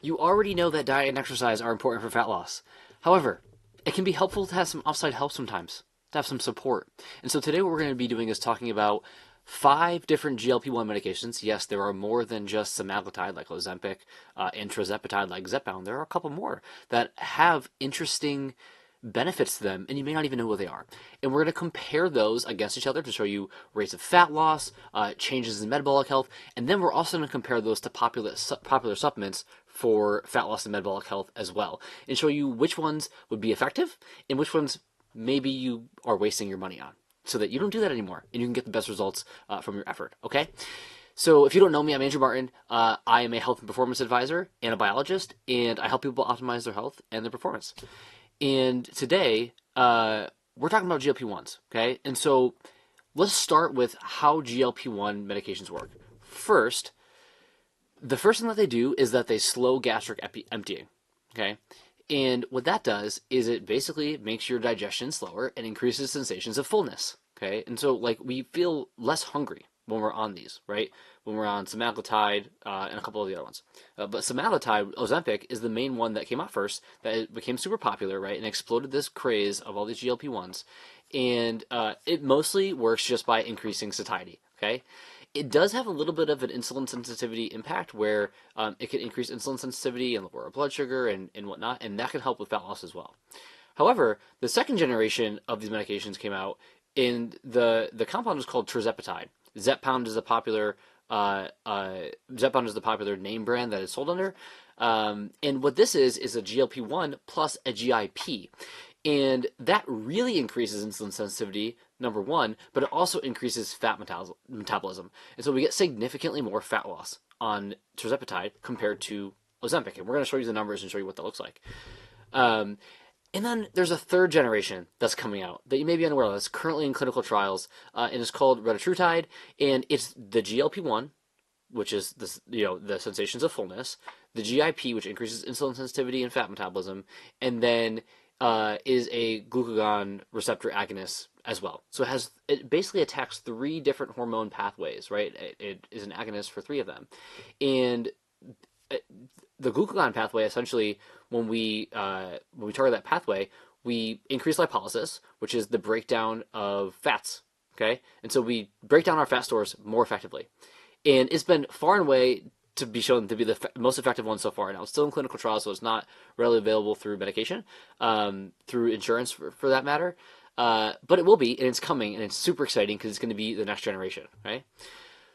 You already know that diet and exercise are important for fat loss. However, it can be helpful to have some outside help sometimes, to have some support. And so today what we're going to be doing is talking about 5 different GLP-1 medications. Yes, there are more than just semaglutide like Ozempic and tirzepatide like Zepbound. There are a couple more that have interesting benefits to them, and you may not even know what they are. And we're going to compare those against each other to show you rates of fat loss, changes in metabolic health, and then we're also going to compare those to popular supplements for fat loss and metabolic health as well, and show you which ones would be effective and which ones maybe you are wasting your money on, so that you don't do that anymore and you can get the best results from your effort, okay? So if you don't know me, I'm Andrew Martin. I am a health and performance advisor and a biologist, and I help people optimize their health and their performance. And today, we're talking about GLP-1s, okay? And so let's start with how GLP-1 medications work. First, the first thing that they do is that they slow gastric emptying, okay? And what that does is it basically makes your digestion slower and increases sensations of fullness, okay? And so, like, we feel less hungry when we're on these, right? When we're on semaglutide and a couple of the other ones. But semaglutide, Ozempic, is the main one that came out first, that it became super popular, right? And exploded this craze of all these GLP-1s. And it mostly works just by increasing satiety, okay? It does have a little bit of an insulin sensitivity impact where it can increase insulin sensitivity and lower blood sugar and whatnot, and that can help with fat loss as well. However, the second generation of these medications came out, and the compound is called tirzepatide. Zepbound is the popular name brand that it's sold under. And what this is a GLP-1 plus a GIP. And that really increases insulin sensitivity, number one, but it also increases fat metabolism. And so we get significantly more fat loss on tirzepatide compared to Ozempic. And we're going to show you the numbers and show you what that looks like. And then there's a third generation that's coming out that you may be unaware of. That's currently in clinical trials, and it's called reatrutide, and it's the GLP-1, which is this, the sensations of fullness, the GIP, which increases insulin sensitivity and fat metabolism, and then is a glucagon receptor agonist as well. So it basically attacks 3 different hormone pathways, right? It is an agonist for 3 of them, and the glucagon pathway, essentially, when we target that pathway, we increase lipolysis, which is the breakdown of fats. Okay, and so we break down our fat stores more effectively, and it's been far and away to be shown to be the most effective one so far. Now, it's still in clinical trials, so it's not readily available through medication, through insurance for that matter. But it will be, and it's coming, and it's super exciting because it's going to be the next generation, right?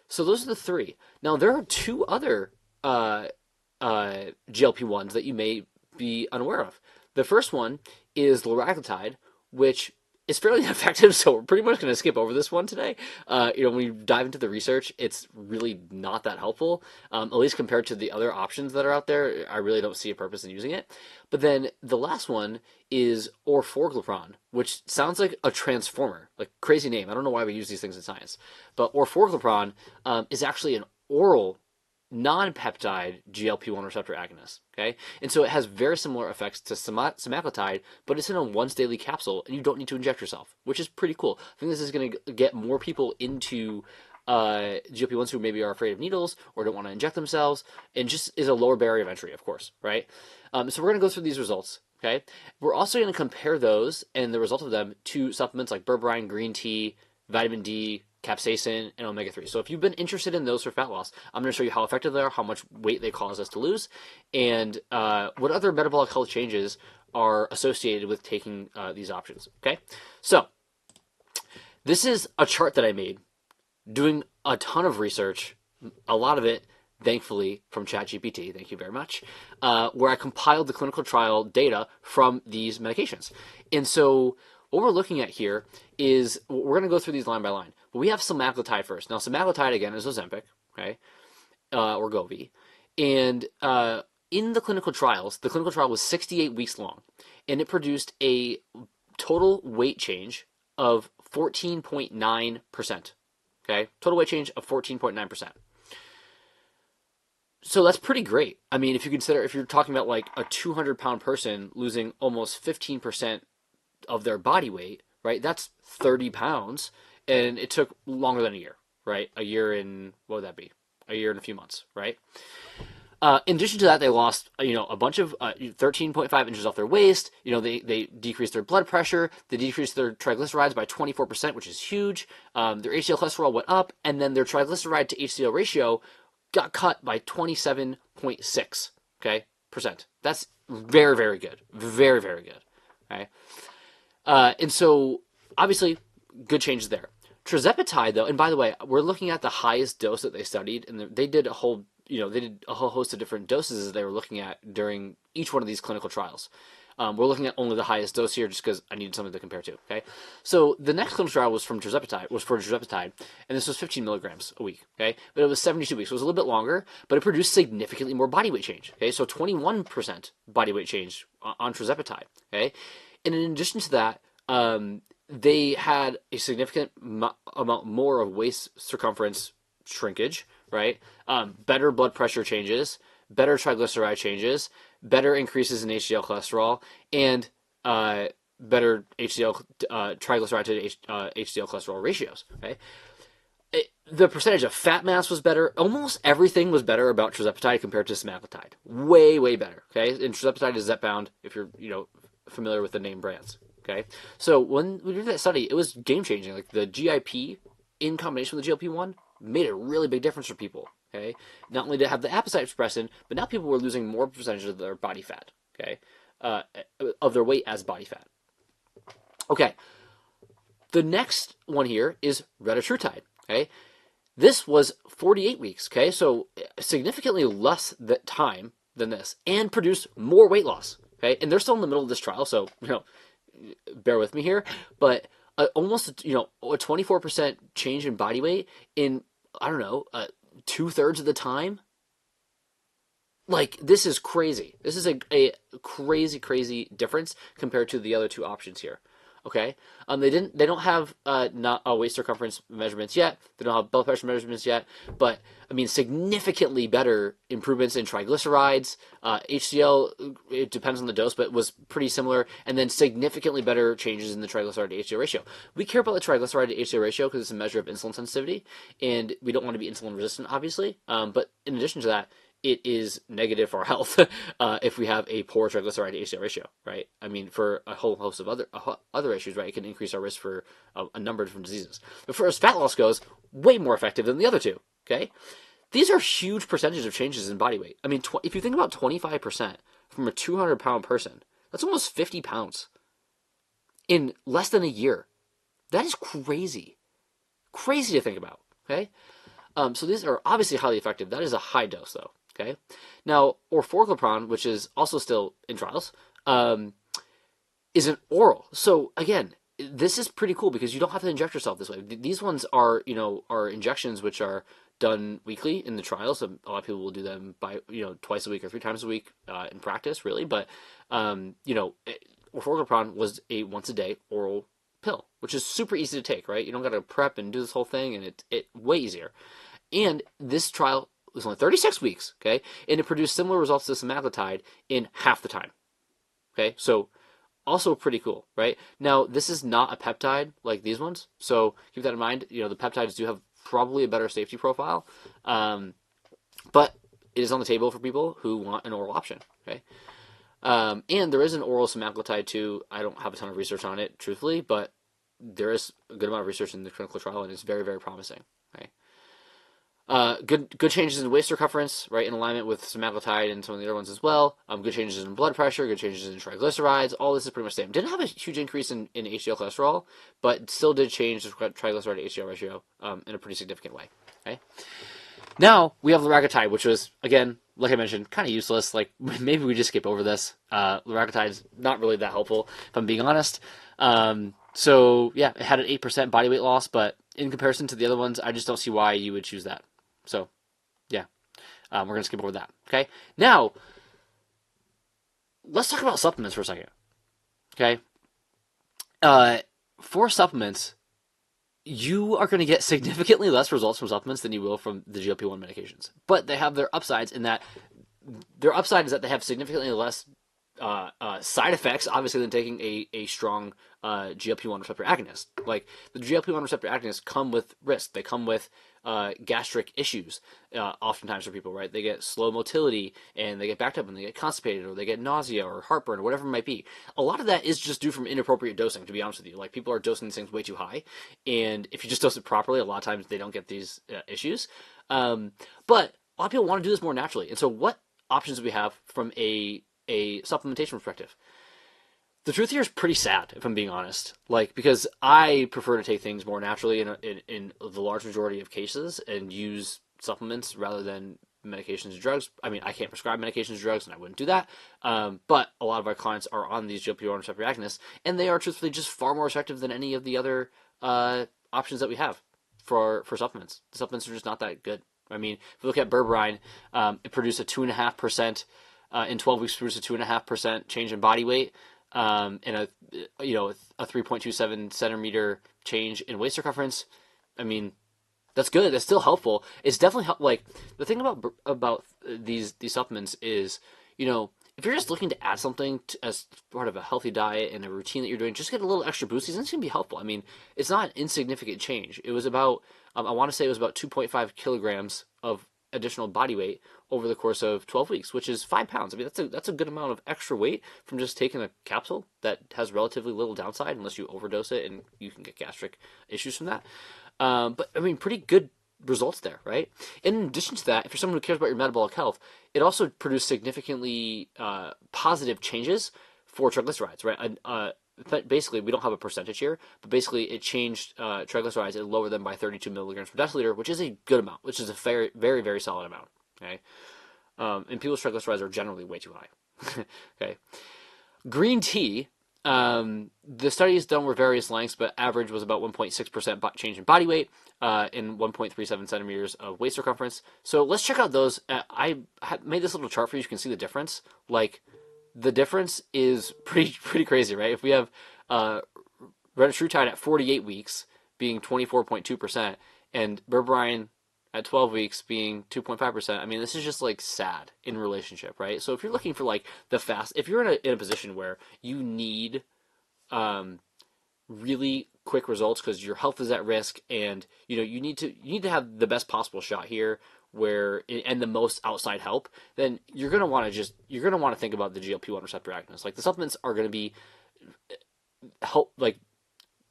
So those are the 3. Now, there are 2 other GLP-1s that you may be unaware of. The first one is liraglutide, which is fairly ineffective, so we're pretty much going to skip over this one today. When we dive into the research, it's really not that helpful, at least compared to the other options that are out there. I really don't see a purpose in using it. But then the last one is orforglipron, which sounds like a transformer, like crazy name. I don't know why we use these things in science. But orforglipron is actually an oral non-peptide GLP-1 receptor agonist, okay? And so it has very similar effects to semaglutide, but it's in a once daily capsule, and you don't need to inject yourself, which is pretty cool. I think this is going to get more people into GLP-1s who maybe are afraid of needles or don't want to inject themselves, and just is a lower barrier of entry, of course, right? So we're going to go through these results, okay? We're also going to compare those and the result of them to supplements like berberine, green tea, vitamin D, capsaicin, and omega-3. So if you've been interested in those for fat loss, I'm going to show you how effective they are, how much weight they cause us to lose, and what other metabolic health changes are associated with taking these options, okay? So this is a chart that I made doing a ton of research, a lot of it, thankfully, from ChatGPT, thank you very much, where I compiled the clinical trial data from these medications. And so what we're looking at here is, we're going to go through these line by line, but we have semaglutide first. Now, semaglutide, again, is Ozempic, okay, or Govi. And in the clinical trials, the clinical trial was 68 weeks long, and it produced a total weight change of 14.9%, okay? Total weight change of 14.9%. So that's pretty great. I mean, if you're talking about like a 200-pound person losing almost 15% of their body weight, right? That's 30 pounds, and it took longer than a year, right? A year and, what would that be? A year and a few months, right? In addition to that, they lost, a bunch of 13.5 inches off their waist. They decreased their blood pressure. They decreased their triglycerides by 24%, which is huge. Their HDL cholesterol went up, and then their triglyceride to HDL ratio got cut by 27.6. Okay, percent. That's very, very good. Very, very good. Okay, and so obviously, good changes there. Tirzepatide, though, and by the way, we're looking at the highest dose that they studied, and they did a whole host of different doses that they were looking at during each one of these clinical trials. We're looking at only the highest dose here, just because I needed something to compare to. Okay, so the next clinical trial was for tirzepatide, and this was 15 milligrams a week. Okay, but it was 72 weeks, so it was a little bit longer, but it produced significantly more body weight change. Okay, so 21% body weight change on tirzepatide. Okay, and in addition to that, they had a significant amount more of waist circumference shrinkage, right? Better blood pressure changes, better triglyceride changes, better increases in HDL cholesterol, and better triglyceride to HDL cholesterol ratios. Okay, the percentage of fat mass was better. Almost everything was better about tirzepatide compared to semaglutide. Way, way better. Okay, and tirzepatide is Zepbound if you're familiar with the name brands. Okay, so when we did that study, it was game changing. Like the GIP in combination with the GLP-1 made a really big difference for people. Okay, not only did it have the appetite suppressant, but now people were losing more percentage of their body fat. Okay, of their weight as body fat. Okay, the next one here is reatrutide. Okay, this was 48 weeks. Okay, so significantly less time than this, and produced more weight loss. Okay, and they're still in the middle of this trial, so bear with me here, but almost a 24% change in body weight in 2/3 of the time. Like, this is crazy. This is a crazy difference compared to the other two options here. Okay, they don't have not waist circumference measurements yet. They don't have blood pressure measurements yet, but I mean significantly better improvements in triglycerides. HDL, it depends on the dose, but was pretty similar, and then significantly better changes in the triglyceride to HDL ratio. We care about the triglyceride to HDL ratio because it's a measure of insulin sensitivity, and we don't want to be insulin resistant, obviously. But in addition to that, it is negative for our health if we have a poor triglyceride to HDL ratio, right? I mean, for a whole host of other issues, right? It can increase our risk for a number of different diseases. But for as fat loss goes, way more effective than the other two, okay? These are huge percentages of changes in body weight. I mean, if you think about 25% from a 200-pound person, that's almost 50 pounds in less than a year. That is crazy. Crazy to think about, okay? So these are obviously highly effective. That is a high dose, though. Okay, now orforglipron, which is also still in trials, is an oral. So again, this is pretty cool because you don't have to inject yourself this way. These ones are injections which are done weekly in the trials. So a lot of people will do them by twice a week or 3 times a week in practice, really. But orforglipron was a once a day oral pill, which is super easy to take. Right, you don't got to prep and do this whole thing, and it's way easier. And this trial was only 36 weeks, okay? And it produced similar results to semaglutide in half the time, okay? So also pretty cool, right? Now, this is not a peptide like these ones, so keep that in mind. The peptides do have probably a better safety profile, but it is on the table for people who want an oral option, okay? And there is an oral semaglutide too. I don't have a ton of research on it, truthfully, but there is a good amount of research in the clinical trial, and it's very, very promising, okay? Good changes in waist circumference, right, in alignment with semaglutide and some of the other ones as well. Good changes in blood pressure, good changes in triglycerides. All this is pretty much the same. Didn't have a huge increase in HDL cholesterol, but still did change the triglyceride to HDL ratio in a pretty significant way. Okay. Now we have liraglutide, which was, again, like I mentioned, kind of useless. Like, maybe we just skip over this. Liraglutide is not really that helpful, if I'm being honest. So yeah, it had an 8% body weight loss, but in comparison to the other ones, I just don't see why you would choose that. So, yeah, we're going to skip over that, okay? Now, let's talk about supplements for a second, okay? For supplements, you are going to get significantly less results from supplements than you will from the GLP-1 medications. But they have their upsides in that their upside is that they have significantly less side effects, obviously, than taking a strong GLP-1 receptor agonist. Like, the GLP-1 receptor agonists come with risk. They come with gastric issues, oftentimes for people, right? They get slow motility and they get backed up and they get constipated or they get nausea or heartburn or whatever it might be. A lot of that is just due from inappropriate dosing, to be honest with you. Like, people are dosing these things way too high, and if you just dose it properly, a lot of times they don't get these issues. But a lot of people want to do this more naturally. And so what options do we have from a supplementation perspective? The truth here is pretty sad, if I'm being honest. Like, because I prefer to take things more naturally in the large majority of cases and use supplements rather than medications and drugs. I mean, I can't prescribe medications and drugs, and I wouldn't do that. But a lot of our clients are on these GLP-1 receptor agonists, and they are truthfully just far more effective than any of the other options that we have for supplements. The supplements are just not that good. I mean, if we look at berberine, it produced a 2.5%, in 12 weeks, produced a 2.5% change in body weight. And a 3.27 centimeter change in waist circumference. I mean, that's good. That's still helpful. It's definitely like, the thing about these supplements is, if you're just looking to add something as part of a healthy diet and a routine that you're doing, just get a little extra boost. These things can be helpful. I mean, it's not an insignificant change. It was about, I want to say it was about 2.5 kilograms of additional body weight over the course of 12 weeks, which is 5 pounds. I mean, that's a good amount of extra weight from just taking a capsule that has relatively little downside unless you overdose it, and you can get gastric issues from that. But I mean, pretty good results there, right? In addition to that, if you're someone who cares about your metabolic health, it also produced significantly positive changes for triglycerides, right? But basically, we don't have a percentage here, but basically it changed triglycerides and lowered them by 32 milligrams per deciliter, which is a good amount, which is a very, very, very solid amount. Okay, and people's triglycerides are generally way too high. Okay, green tea. The studies done were various lengths, but average was about 1.6% change in body weight, and 1.37 centimeters of waist circumference. So let's check out those. I made this little chart for you. You can see the difference. Like, the difference is pretty crazy, right? If we have reatrutide at 48 weeks being 24.2%, and berberine at 12 weeks being 2.5%, I mean, this is just like sad in relationship, right? So if you're looking for like if you're in a position where you need really quick results because your health is at risk, and you need to have the best possible shot here, and the most outside help, then you're gonna want to think about the GLP-1 receptor agonists. Like, the supplements are gonna be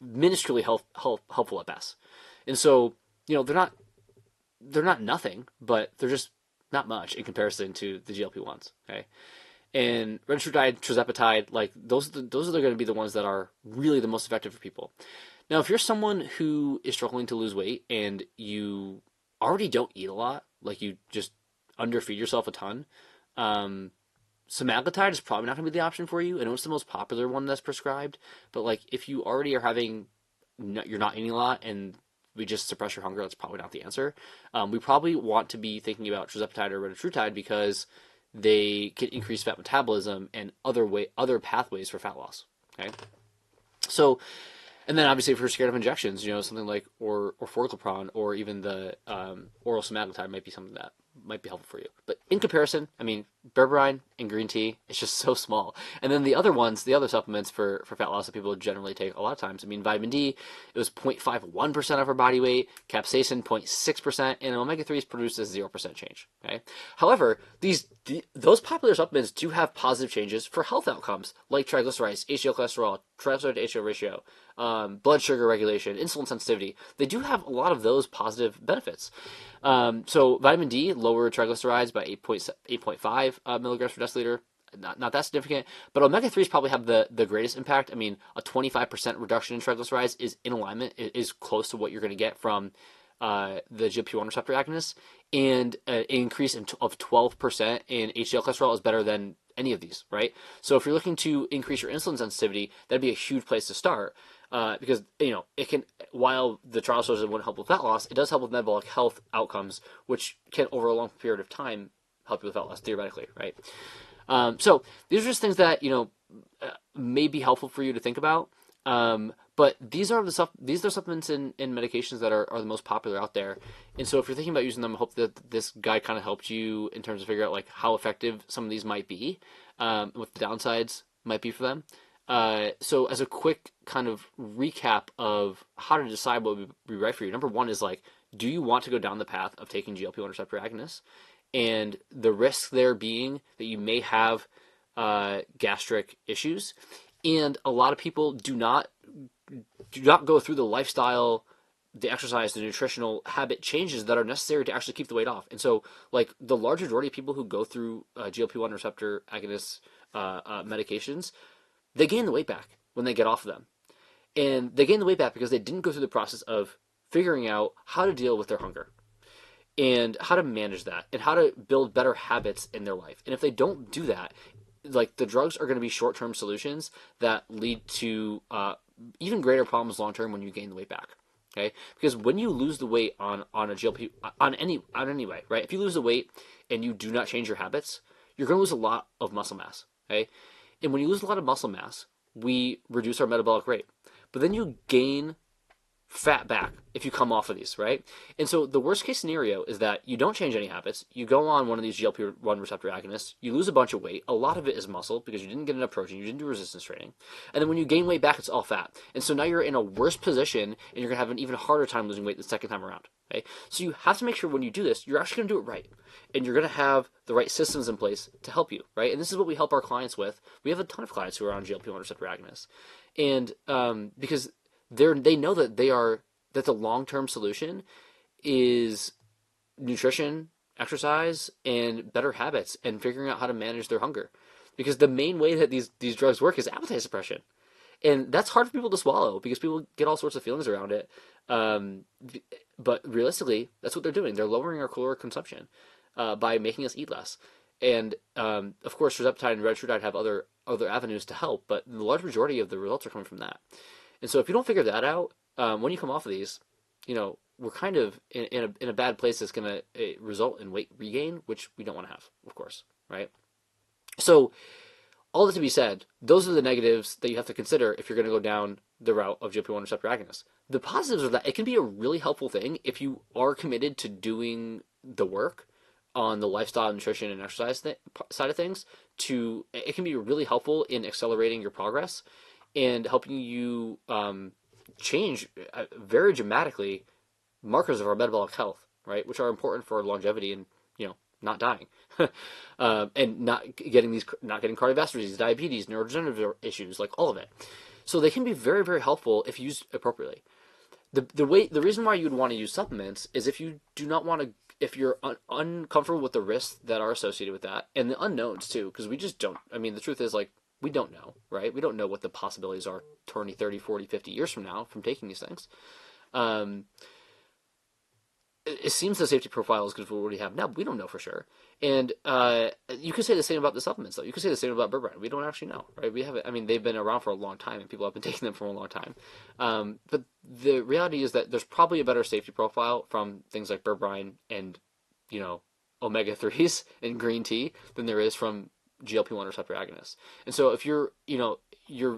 minusculely helpful at best, and so they're not nothing, but they're just not much in comparison to the GLP-1s. Okay, and reatrutide, tirzepatide, like those are going to be the ones that are really the most effective for people. Now, if you're someone who is struggling to lose weight and you already don't eat a lot, like you just underfeed yourself a ton, semaglutide is probably not going to be the option for you. I know it's the most popular one that's prescribed, but like, if you already are you're not eating a lot and we just suppress your hunger, that's probably not the answer. We probably want to be thinking about tirzepatide or reatrutide because they can increase fat metabolism and other pathways for fat loss. Okay, so, and then obviously if you're scared of injections, something like orforglipron or even the oral semaglutide might be something that might be helpful for you. But in comparison, I mean, berberine and green tea, it's just so small. And then the other supplements for fat loss that people generally take a lot of times, I mean, vitamin D, it was 0.51% of our body weight, capsaicin 0.6%, and omega-3s produces 0% change. Okay. However, those popular supplements do have positive changes for health outcomes, like triglycerides, HDL cholesterol, triglyceride to HDL ratio, blood sugar regulation, insulin sensitivity. They do have a lot of those positive benefits. So vitamin D lowered triglycerides by 8.5 milligrams per deciliter. Not that significant, but omega-3s probably have the greatest impact. I mean, a 25% reduction in triglycerides is in alignment, is close to what you're going to get from the GLP-1 receptor agonists, and an increase of 12% in HDL cholesterol is better than any of these, right? So if you're looking to increase your insulin sensitivity, that'd be a huge place to start. Because it can, while the trial shows it wouldn't help with fat loss, it does help with metabolic health outcomes, which can over a long period of time help you with fat loss theoretically, right? So these are just things that may be helpful for you to think about. But these are supplements and medications that are the most popular out there. And so if you're thinking about using them, I hope that this guide kind of helped you in terms of figure out like how effective some of these might be, what the downsides might be for them. So as a quick kind of recap of how to decide what would be right for you, number one is like, do you want to go down the path of taking GLP-1 receptor agonists? And the risk there being that you may have gastric issues. And a lot of people do not go through the lifestyle, the exercise, the nutritional habit changes that are necessary to actually keep the weight off. And so, like, the large majority of people who go through GLP-1 receptor agonist medications, they gain the weight back when they get off of them. And they gain the weight back because they didn't go through the process of figuring out how to deal with their hunger and how to manage that and how to build better habits in their life. And if they don't do that, like, the drugs are going to be short-term solutions that lead to even greater problems long-term when you gain the weight back. Okay, because when you lose the weight on a GLP on any way, right? If you lose the weight and you do not change your habits, you're going to lose a lot of muscle mass. Okay, and when you lose a lot of muscle mass, we reduce our metabolic rate, but then you gain fat back if you come off of these, right? And so the worst case scenario is that you don't change any habits, you go on one of these GLP-1 receptor agonists, you lose a bunch of weight, a lot of it is muscle because you didn't get enough protein, you didn't do resistance training, and then when you gain weight back, it's all fat. And so now you're in a worse position and you're going to have an even harder time losing weight the second time around, okay? So you have to make sure when you do this, you're actually going to do it right, and you're going to have the right systems in place to help you, right? And this is what we help our clients with. We have a ton of clients who are on GLP-1 receptor agonists, and because they know that that the long-term solution is nutrition, exercise, and better habits, and figuring out how to manage their hunger. Because the main way that these drugs work is appetite suppression. And that's hard for people to swallow because people get all sorts of feelings around it. But realistically, that's what they're doing. They're lowering our caloric consumption by making us eat less. And of course, tirzepatide and reatrutide have other avenues to help, but the large majority of the results are coming from that. And so if you don't figure that out, when you come off of these, we're kind of in a bad place that's going to result in weight regain, which we don't want to have, of course, right? So all that to be said, those are the negatives that you have to consider if you're going to go down the route of GLP-1 receptor agonists. The positives are that it can be a really helpful thing if you are committed to doing the work on the lifestyle, nutrition, and exercise side of things. It can be really helpful in accelerating your progress and helping you change very dramatically markers of our metabolic health, right, which are important for longevity and not dying, and not getting cardiovascular disease, diabetes, neurodegenerative issues, like all of it. So they can be very, very helpful if used appropriately. The reason why you would want to use supplements is if you do not want to, if you're uncomfortable with the risks that are associated with that and the unknowns too, because we just don't. I mean, the truth is, like, we don't know, right? We don't know what the possibilities are 20, 30, 40, 50 years from now from taking these things. It seems the safety profile is good for what we have now, but we don't know for sure. And you could say the same about the supplements, though. You could say the same about berberine. We don't actually know, right? They've been around for a long time, and people have been taking them for a long time. But the reality is that there's probably a better safety profile from things like berberine and, omega-3s in green tea than there is from GLP-1 receptor agonists. And so if you're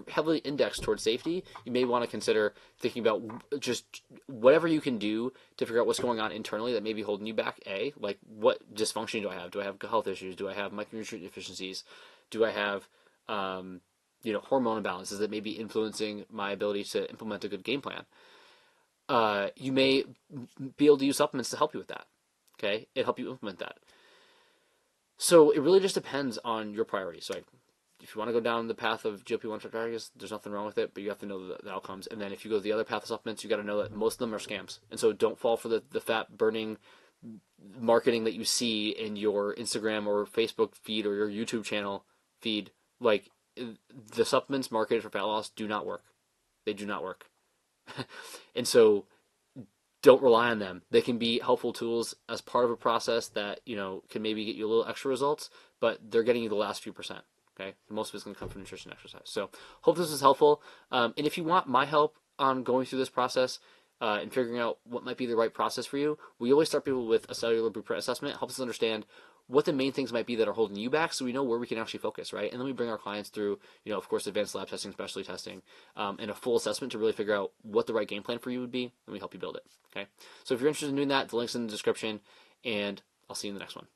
heavily indexed towards safety, you may want to consider thinking about just whatever you can do to figure out what's going on internally that may be holding you back. Like, what dysfunction do I have? Do I have health issues? Do I have micronutrient deficiencies? Do I have hormone imbalances that may be influencing my ability to implement a good game plan? You may be able to use supplements to help you with that. Okay, and help you implement that. So it really just depends on your priorities. Like, if you want to go down the path of GLP-1 receptor agonists, there's nothing wrong with it, but you have to know the outcomes. And then if you go the other path of supplements, you got to know that most of them are scams. And so don't fall for the fat burning marketing that you see in your Instagram or Facebook feed or your YouTube channel feed. Like, the supplements marketed for fat loss do not work. They do not work. And so don't rely on them. They can be helpful tools as part of a process that, can maybe get you a little extra results, but they're getting you the last few percent. Okay, most of it's going to come from nutrition and exercise. So hope this is helpful. And if you want my help on going through this process and figuring out what might be the right process for you, we always start people with a cellular blueprint assessment. It helps us understand what the main things might be that are holding you back, so we know where we can actually focus, right? And then we bring our clients through, of course, advanced lab testing, specialty testing, and a full assessment to really figure out what the right game plan for you would be, and we help you build it. Okay, so if you're interested in doing that, the link's in the description, and I'll see you in the next one.